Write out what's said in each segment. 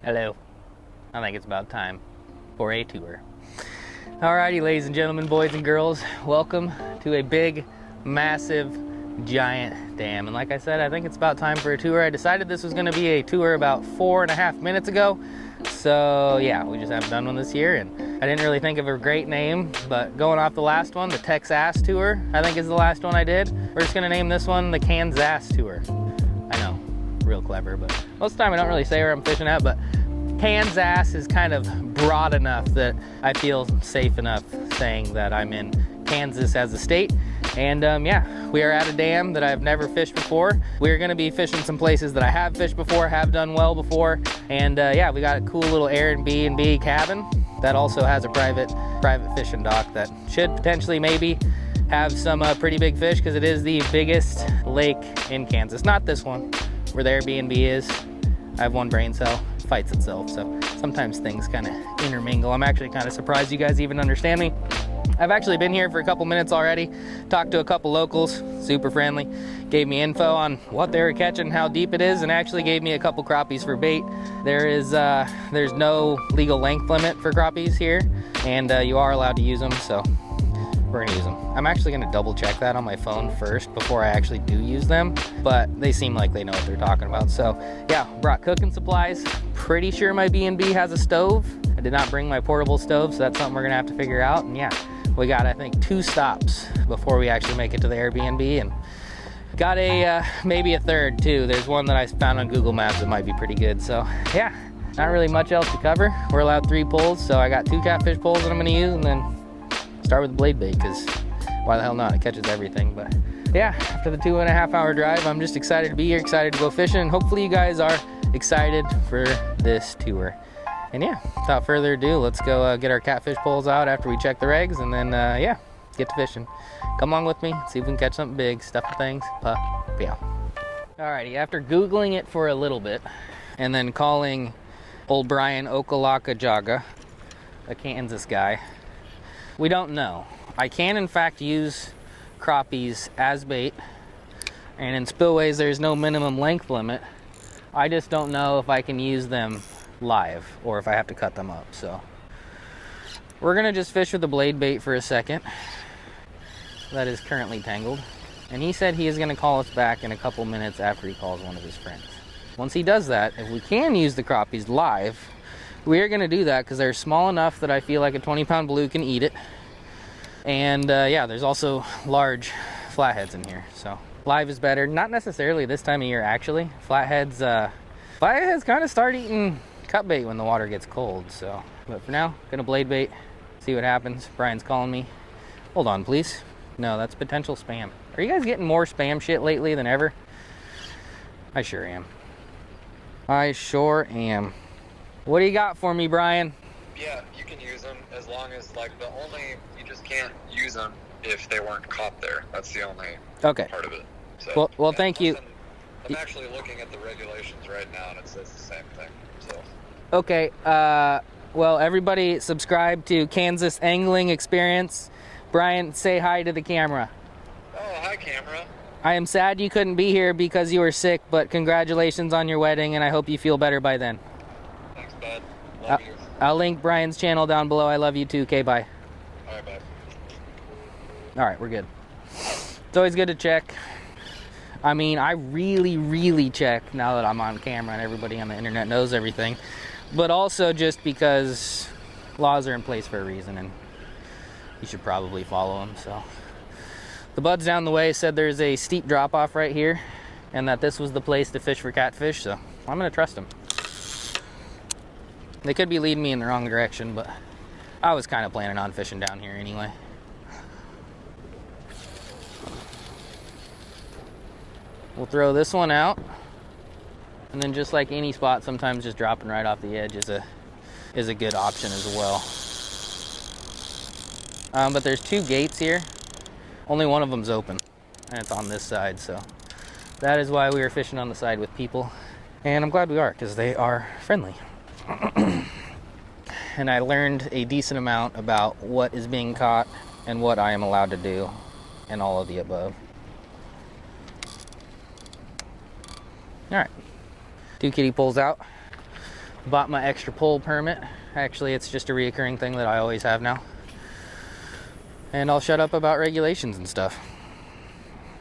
Hello. I think it's about time for a tour. Alrighty, ladies and gentlemen, boys and girls, welcome to a big, massive, giant dam. And like I said, I think it's about time for a tour. I decided this was going to be a tour about 4.5 minutes ago. So yeah, we just haven't done one this year, and I didn't really think of a great name, but going off the last one, the Kansass Tour, I think is the last one I did. We're just gonna name this one the Kansass Tour. I know, real clever, but most of the time I don't really say where I'm fishing at, but Kansass is kind of broad enough that I feel safe enough saying that I'm in Kansas as a state. And yeah, we are at a dam that I've never fished before. We're gonna be fishing some places that I have fished before, have done well before. And yeah, we got a cool little Airbnb cabin that also has a private fishing dock that should potentially maybe have some pretty big fish, because it is the biggest lake in Kansas. Not this one, where the Airbnb is. I have one brain cell, fights itself, so sometimes things kind of intermingle. I'm actually kind of surprised you guys even understand me. I've actually been here for a couple minutes already, talked to a couple locals, super friendly, gave me info on what they were catching, how deep it is, and actually gave me a couple crappies for bait. There's no legal length limit for crappies here, and you are allowed to use them, so we're gonna use them. I'm actually gonna double check that on my phone first before I actually do use them, but they seem like they know what they're talking about. So yeah, brought cooking supplies. Pretty sure my B&B has a stove. I did not bring my portable stove, so that's something we're gonna have to figure out. And yeah, we got, I think, 2 stops before we actually make it to the Airbnb, and got a maybe a third too. There's one that I found on Google Maps that might be pretty good. So yeah, not really much else to cover. We're allowed 3 poles, so I got 2 catfish poles that I'm gonna use, and then start with the blade bait, because why the hell not? It catches everything. But yeah, after the 2.5-hour drive, I'm just excited to be here, excited to go fishing, and hopefully you guys are excited for this tour. And yeah, without further ado, let's go get our catfish poles out after we check the regs, and then yeah, get to fishing. Come along with me, see if we can catch something big, stuff the things, yeah. Alrighty, after Googling it for a little bit, and then calling old Brian Okalakajaga, a Kansas guy, we don't know. I can in fact use crappies as bait, and in spillways there's no minimum length limit. I just don't know if I can use them live or if I have to cut them up. So we're gonna just fish with the blade bait for a second. That is currently tangled, and he said he is gonna call us back in a couple minutes after he calls one of his friends. Once he does that, if we can use the crappies live, we are gonna do that, because they're small enough that I feel like a 20-pound blue can eat it. And yeah, there's also large flatheads in here, so live is better. Not necessarily this time of year, actually. Flatheads kind of start eating cut bait when the water gets cold. So, but for now, gonna blade bait, see what happens. Brian's calling me. Hold on, please. No, that's potential spam. Are you guys getting more spam shit lately than ever? I sure am. I sure am. What do you got for me, Brian? Yeah, you can use them as long as, like, you just can't use them if they weren't caught there. That's the only part of it. So, well, yeah, thank you. I'm actually looking at the regulations right now, and it says the same thing. So. Okay, well, everybody subscribe to Kansas Angling Experience. Brian, say hi to the camera. Oh, hi, camera. I am sad you couldn't be here because you were sick, but congratulations on your wedding, and I hope you feel better by then. Thanks, bud. Love you. I'll link Brian's channel down below. I love you too. Okay, bye. All right, bye. All right, we're good. It's always good to check. I mean, I really check now that I'm on camera and everybody on the internet knows everything. But also just because laws are in place for a reason, and you should probably follow them. So the buds down the way said there's a steep drop off right here, and that this was the place to fish for catfish, so I'm gonna trust them. They could be leading me in the wrong direction, but I was kind of planning on fishing down here anyway. We'll throw this one out, and then just like any spot, sometimes just dropping right off the edge is a good option as well. But there's 2 gates here. Only one of them's open, and it's on this side, so that is why we were fishing on the side with people. And I'm glad we are, because they are friendly. And I learned a decent amount about what is being caught and what I am allowed to do, and all of the above. All right, 2 kiddie poles out. Bought my extra pole permit. Actually, it's just a reoccurring thing that I always have now. And I'll shut up about regulations and stuff.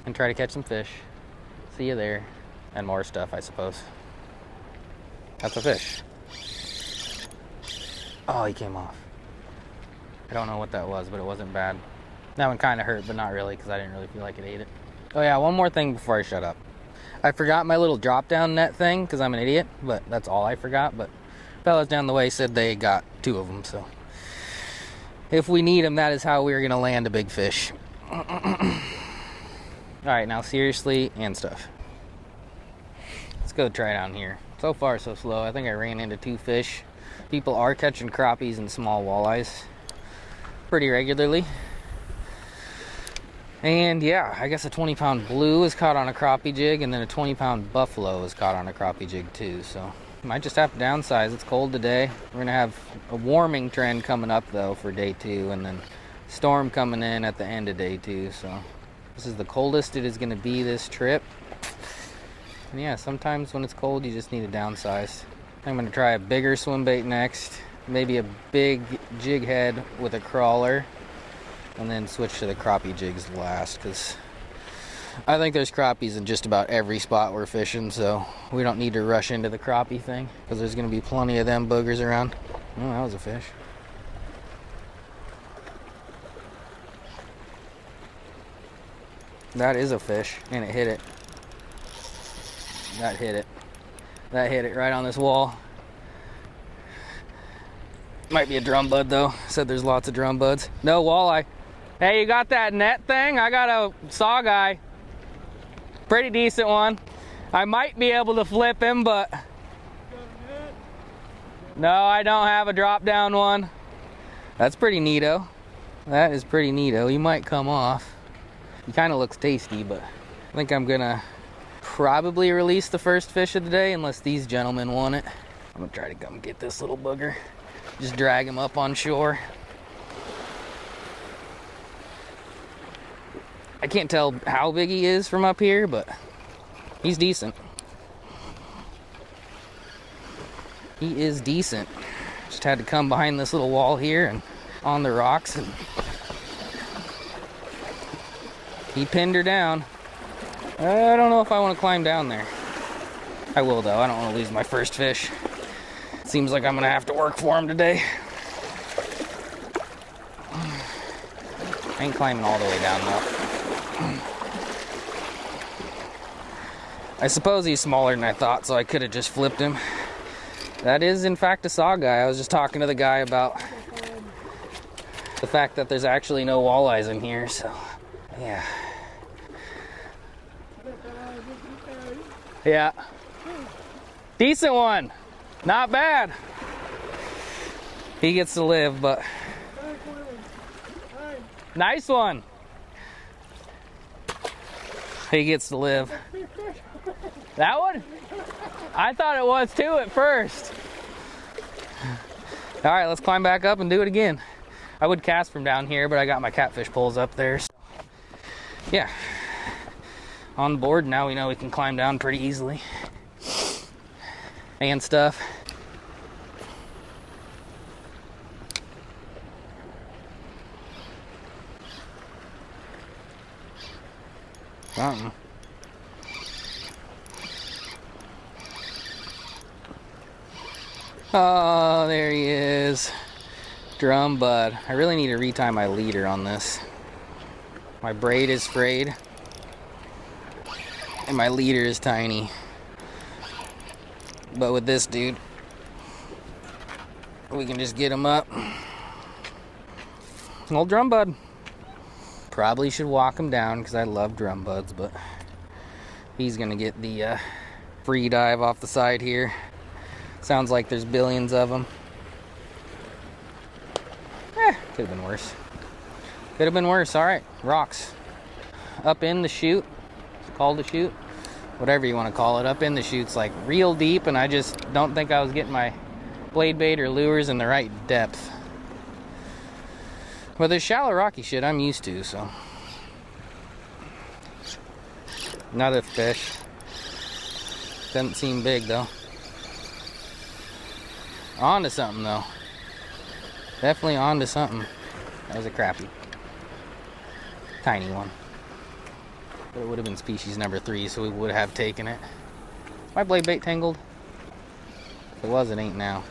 And try to catch some fish. See you there. And more stuff, I suppose. That's a fish. Oh, he came off. I don't know what that was, but it wasn't bad. That one kind of hurt, but not really, because I didn't really feel like it ate it. Oh yeah, one more thing before I shut up. I forgot my little drop down net thing, because I'm an idiot, but that's all I forgot. But fellas down the way said they got 2 of them, so if we need them, that is how we're gonna land a big fish. Alright, now seriously and stuff. Let's go try down here. So far so slow. I think I ran into 2 fish. People are catching crappies and small walleyes pretty regularly. And yeah, I guess a 20-pound blue was caught on a crappie jig, and then a 20-pound buffalo was caught on a crappie jig too. So might just have to downsize. It's cold today. We're gonna have a warming trend coming up though for day 2, and then storm coming in at the end of day 2. So this is the coldest it is gonna be this trip. And yeah, sometimes when it's cold, you just need to downsize. I'm gonna try a bigger swim bait next. Maybe a big jig head with a crawler. And then switch to the crappie jigs last, because I think there's crappies in just about every spot we're fishing, so we don't need to rush into the crappie thing, because there's going to be plenty of them boogers around. Oh, that was a fish. That is a fish, and it hit it. That hit it. That hit it right on this wall. Might be a drum bud though. Said there's lots of drum buds. No walleye. Hey, you got that net thing? I got a saw guy. Pretty decent one. I might be able to flip him, but no, I don't have a drop down one. That's pretty neato. That is pretty neato. He might come off. He kind of looks tasty, but I think I'm gonna probably release the first fish of the day unless these gentlemen want it. I'm gonna try to come get this little booger. Just drag him up on shore. I can't tell how big he is from up here, but he's decent. He is decent. Just had to come behind this little wall here and on the rocks, and he pinned her down. I don't know if I want to climb down there. I will though. I don't want to lose my first fish. Seems like I'm gonna have to work for him today. I ain't climbing all the way down though. I suppose he's smaller than I thought, so I could have just flipped him. That is in fact a saw guy. I was just talking to the guy about the fact that there's actually no walleyes in here, so yeah. Yeah. Decent one. Not bad. He gets to live, but nice one. He gets to live. That one? I thought it was too at first. All right, let's climb back up and do it again. I would cast from down here, but I got my catfish poles up there. So yeah, on board now. We know we can climb down pretty easily and stuff. Something. Oh, there he is. Drum bud. I really need to retie my leader on this. My braid is frayed and my leader is tiny. But with this dude, we can just get him up. Old drum bud. Probably should walk him down because I love drum buds, but he's gonna get the free dive off the side here. Sounds like there's billions of them. Could have been worse. Could have been worse. All right, rocks. Up in the chute. It's called a chute. Whatever you want to call it. Up in the chute's like real deep, and I just don't think I was getting my blade bait or lures in the right depth. Well, there's shallow rocky shit I'm used to, so. Another fish. Doesn't seem big though. On to something though. Definitely on to something. That was a crappie. Tiny one. But it would have been species number 3, so we would have taken it. My blade bait tangled? If it was, it ain't now.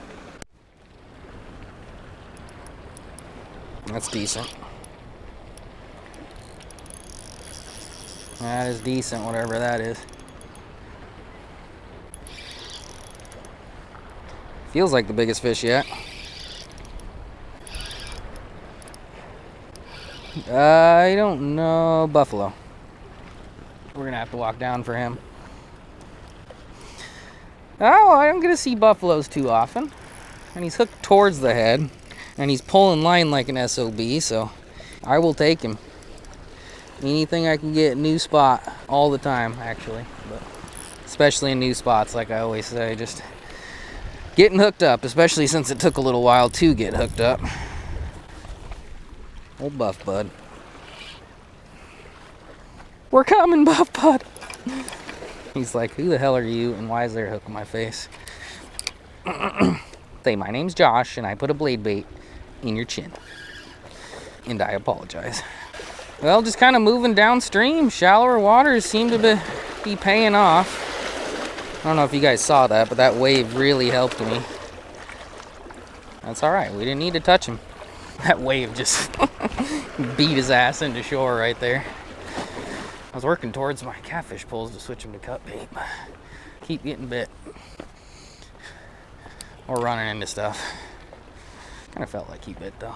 That's decent. That is decent, whatever that is. Feels like the biggest fish yet. I don't know. Buffalo. We're gonna have to walk down for him. Oh, I don't get to see buffaloes too often. And he's hooked towards the head. And he's pulling line like an SOB, so I will take him. Anything I can get, new spot, all the time, actually. But especially in new spots, like I always say, just getting hooked up, especially since it took a little while to get hooked up. Old Buff Bud. We're coming, Buff Bud. He's like, who the hell are you and why is there a hook on my face? Say, my name's Josh and I put a blade bait in your chin. And I apologize. Well, just kind of moving downstream. Shallower waters seem to be paying off. I don't know if you guys saw that, but that wave really helped me. That's all right. We didn't need to touch him. That wave just beat his ass into shore right there. I was working towards my catfish poles to switch them to cut bait. Keep getting bit. Or running into stuff. Kind of felt like he bit though.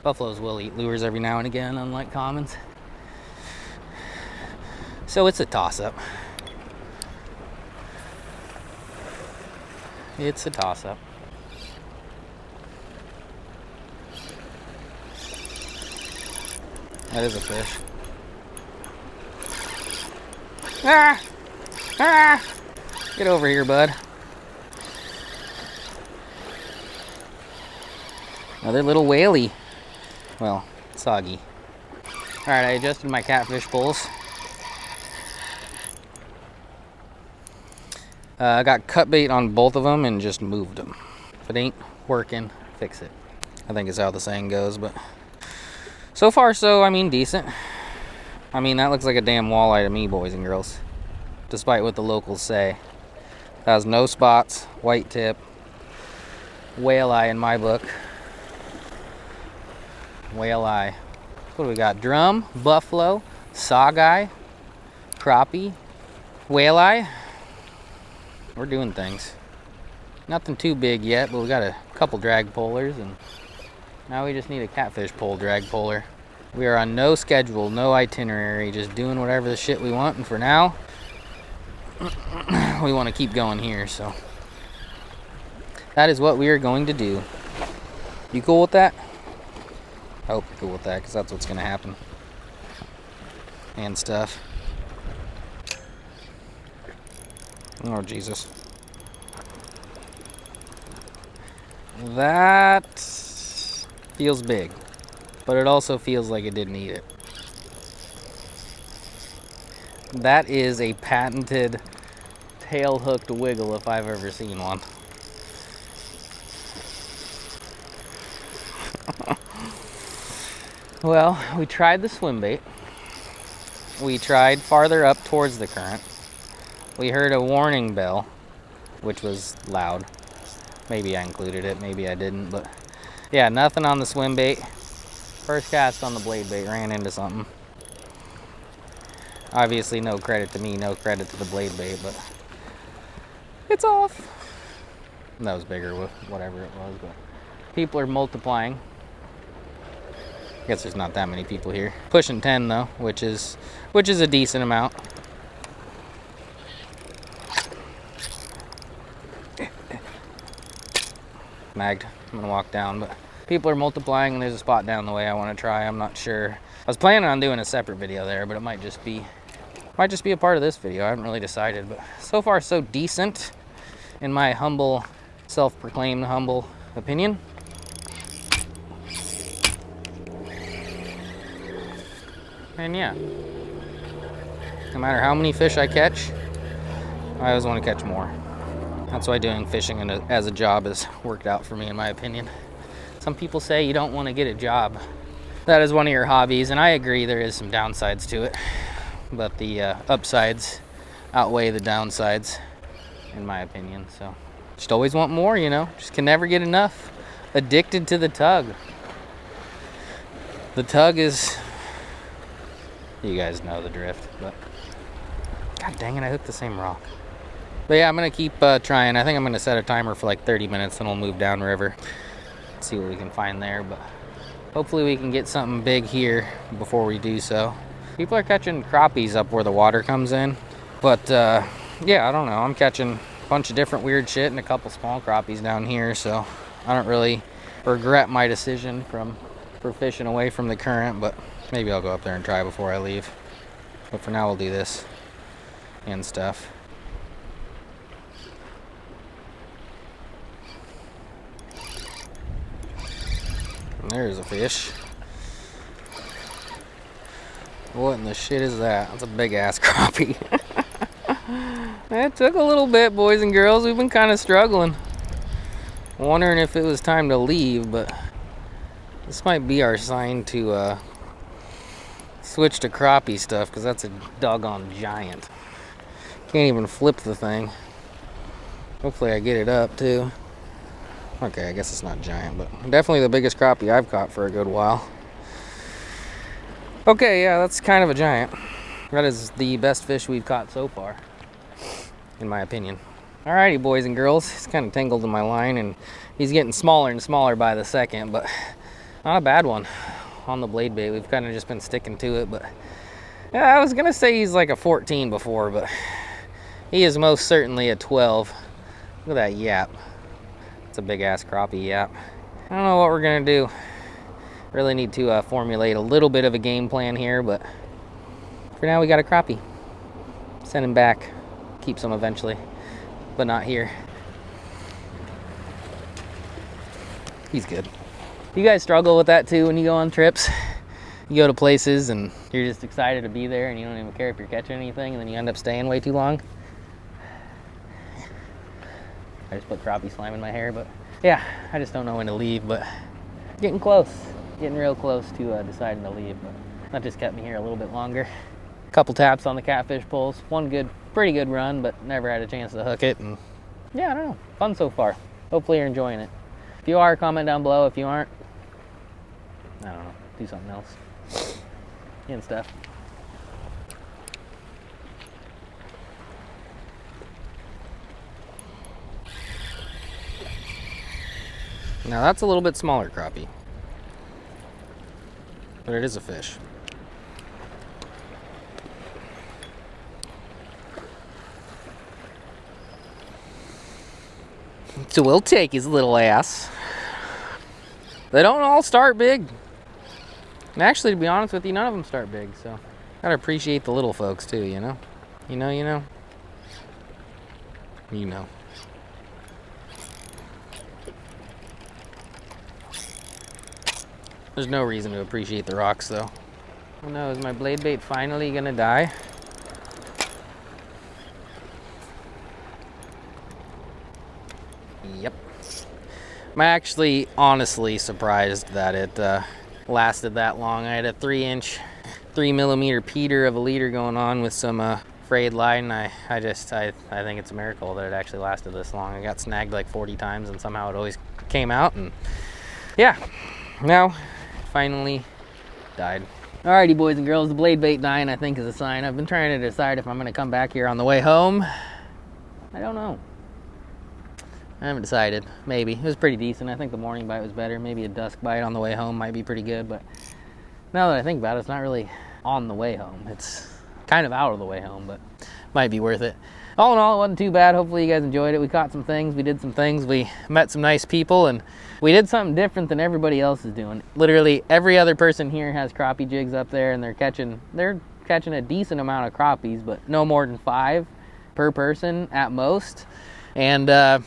Buffaloes will eat lures every now and again, unlike commons. So it's a toss-up. It's a toss-up. That is a fish. Ah! Ah! Get over here, bud. Another little whaley. Well, soggy. Alright, I adjusted my catfish poles. I got cut bait on both of them and just moved them. If it ain't working, fix it. I think is how the saying goes, but so far so, I mean, decent. I mean, that looks like a damn walleye to me, boys and girls. Despite what the locals say. That has no spots, white tip, whale eye in my book. Whale eye. What do we got? Drum, buffalo, sogeye, crappie, whale eye. We're doing things. Nothing too big yet, but we got a couple drag polers, and now we just need a catfish pole drag poler. We are on no schedule, no itinerary, just doing whatever the shit we want, and for now, we want to keep going here, so that is what we are going to do. You cool with that? I hope you're cool with that, because that's what's going to happen. And stuff. Oh, Jesus. That feels big, but it also feels like it didn't eat it. That is a patented tail-hooked wiggle if I've ever seen one. Well, we tried the swim bait. We tried farther up towards the current. We heard a warning bell, which was loud. Maybe I included it, maybe I didn't, but yeah, nothing on the swim bait. First cast on the blade bait, ran into something. Obviously no credit to me, no credit to the blade bait, but it's off. And that was bigger with whatever it was, but people are multiplying. I guess there's not that many people here. Pushing 10 though, which is a decent amount. Snagged. I'm gonna walk down, but people are multiplying and there's a spot down the way I want to try. I'm not sure. I was planning on doing a separate video there, but it might just be a part of this video. I haven't really decided, but so far so decent in my humble, self-proclaimed humble opinion. And yeah, no matter how many fish I catch, I always want to catch more. That's why doing fishing as a job has worked out for me, in my opinion. Some people say you don't want to get a job. That is one of your hobbies, and I agree there is some downsides to it. But the upsides outweigh the downsides, in my opinion. So just always want more, you know. Just can never get enough. Addicted to the tug. The tug is, you guys know the drift, but god dang it, I hooked the same rock. But yeah, I'm gonna keep trying. I think I'm gonna set a timer for like 30 minutes and we'll move downriver. See what we can find there, but hopefully we can get something big here before we do so. People are catching crappies up where the water comes in, but yeah, I don't know. I'm catching a bunch of different weird shit and a couple small crappies down here, so I don't really regret my decision for fishing away from the current, but maybe I'll go up there and try before I leave. But for now, we'll do this and stuff. And there's a fish. What in the shit is that? That's a big ass crappie. It took a little bit, boys and girls. We've been kind of struggling. Wondering if it was time to leave, but this might be our sign to switch to crappie stuff, because that's a doggone giant. Can't even flip the thing. Hopefully I get it up too. Okay, I guess it's not giant, but definitely the biggest crappie I've caught for a good while. Okay, yeah, that's kind of a giant. That is the best fish we've caught so far, in my opinion. Alrighty, boys and girls, he's kind of tangled in my line, and he's getting smaller and smaller by the second, but not a bad one on the blade bait. We've kind of just been sticking to it, but yeah, I was gonna say he's like a 14 before, but he is most certainly a 12. Look at that yap. It's a big ass crappie yap. I don't know what we're gonna do. Really need to formulate a little bit of a game plan here, but for now we got a crappie. Send him back, keep some eventually, but not here. He's good. You guys struggle with that too when you go on trips? You go to places and you're just excited to be there and you don't even care if you're catching anything, and then you end up staying way too long. I just put crappie slime in my hair, but yeah, I just don't know when to leave, but getting close. Getting real close to deciding to leave, but that just kept me here a little bit longer. A couple taps on the catfish poles. One pretty good run, but never had a chance to hook it, and yeah, I don't know. Fun so far. Hopefully you're enjoying it. If you are, comment down below. If you aren't, I don't know, do something else and stuff. Now that's a little bit smaller crappie, but it is a fish. So we'll take his little ass. They don't all start big. And actually, to be honest with you, none of them start big, so gotta appreciate the little folks too, you know? You know, you know? You know. There's no reason to appreciate the rocks though. Oh no, is my blade bait finally gonna die? Yep. I'm actually honestly surprised that it lasted that long. I had a 3-inch, 3mm Peter of a leader going on with some frayed line. I think it's a miracle that it actually lasted this long. I got snagged like 40 times and somehow it always came out, and yeah, now finally died. Alrighty, boys and girls, the blade bait dying I think is a sign. I've been trying to decide if I'm gonna come back here on the way home. I don't know. I haven't decided. Maybe. It was pretty decent. I think the morning bite was better. Maybe a dusk bite on the way home might be pretty good, but now that I think about it, it's not really on the way home. It's kind of out of the way home, but might be worth it. All in all, it wasn't too bad. Hopefully you guys enjoyed it. We caught some things, we did some things, we met some nice people, and we did something different than everybody else is doing. Literally every other person here has crappie jigs up there, and they're catching a decent amount of crappies, but no more than 5 per person at most. And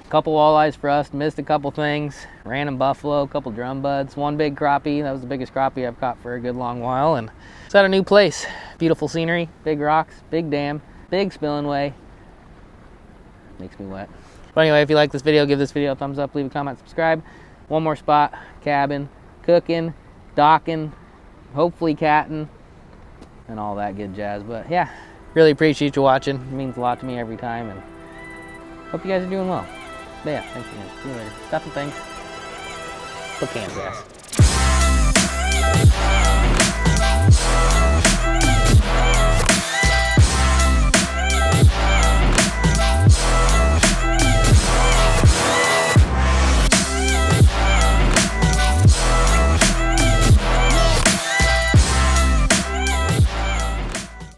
couple walleyes for us, missed a couple things, random buffalo, a couple drum buds, 1 big crappie. That was the biggest crappie I've caught for a good long while, and it's at a new place. Beautiful scenery, big rocks, big dam, big spillway, Makes me wet. But anyway, if you like this video, give this video a thumbs up, leave a comment, subscribe. One more spot, cabin, cooking, docking, hopefully catting, and all that good jazz. But yeah, really appreciate you watching. It means a lot to me every time, and hope you guys are doing well. But yeah, thanks again. See you later. Stuff and things. Put Kansass.